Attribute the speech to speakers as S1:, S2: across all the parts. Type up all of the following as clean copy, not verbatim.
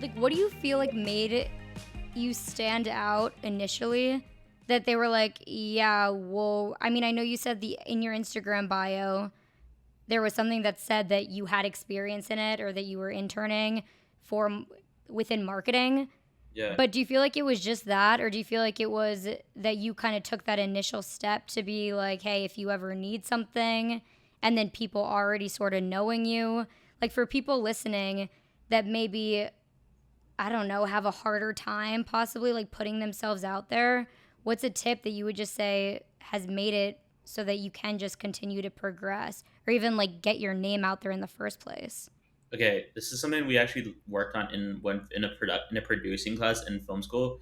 S1: like, what do you feel like made you stand out initially? That they were like, yeah, well, I mean, I know you said in your Instagram bio, there was something that said that you had experience in it or that you were interning for within marketing.
S2: Yeah.
S1: But do you feel like it was just that, or do you feel like it was that you kind of took that initial step to be like, hey, if you ever need something, and then people already sort of knowing you? Like for people listening that maybe, I don't know, have a harder time possibly like putting themselves out there, what's a tip that you would just say has made it so that you can just continue to progress or even like get your name out there in the first place?
S2: Okay, this is something we actually worked on in a producing class in film school,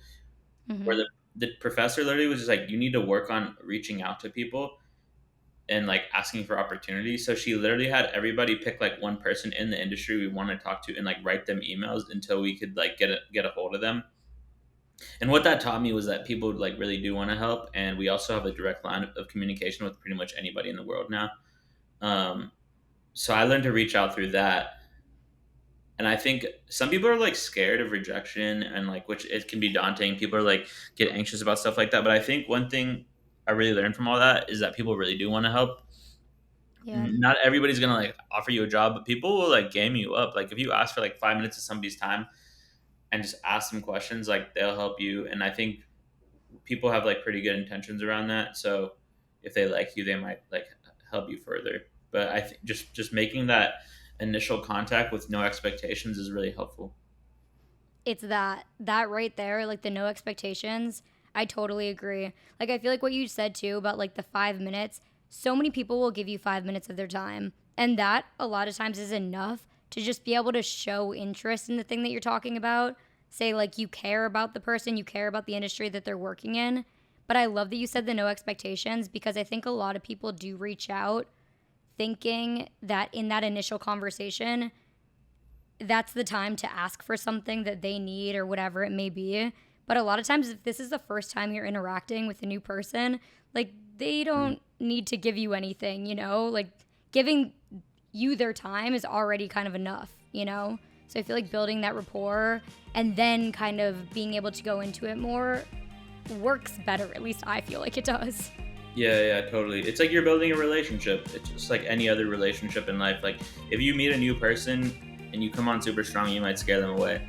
S2: where
S1: Mm-hmm.
S2: the professor literally was just like, you need to work on reaching out to people and like asking for opportunities. So she literally had everybody pick like one person in the industry we want to talk to and like write them emails until we could like get a hold of them. And what that taught me was that people like really do want to help, and we also have a direct line of communication with pretty much anybody in the world now. Um, so I learned to reach out through that. And I think some people are like scared of rejection, and like, which it can be daunting. People are like get anxious about stuff like that. But I think one thing I really learned from all that is that people really do want to help.
S1: Yeah.
S2: Not everybody's gonna like offer you a job, but people will like game you up. Like if you ask for like 5 minutes of somebody's time and just ask them questions, like they'll help you. And I think people have like pretty good intentions around that. So if they like you, they might like help you further. But I think just making that initial contact with no expectations is really helpful.
S1: It's that right there, like the no expectations. I totally agree. Like I feel like what you said too about like the 5 minutes, so many people will give you 5 minutes of their time, and that a lot of times is enough to just be able to show interest in the thing that you're talking about. Say like you care about the person, you care about the industry that they're working in. But I love that you said the no expectations, because I think a lot of people do reach out thinking that in that initial conversation that's the time to ask for something that they need or whatever it may be. But a lot of times, if this is the first time you're interacting with a new person, like they
S2: Mhm.
S1: don't need to give you anything, you know? Like giving you their time is already kind of enough, you know? So I feel like building that rapport and then kind of being able to go into it more works better. At least I feel like it does.
S2: Yeah, totally. It's like you're building a relationship. It's just like any other relationship in life. Like if you meet a new person and you come on super strong, you might scare them away.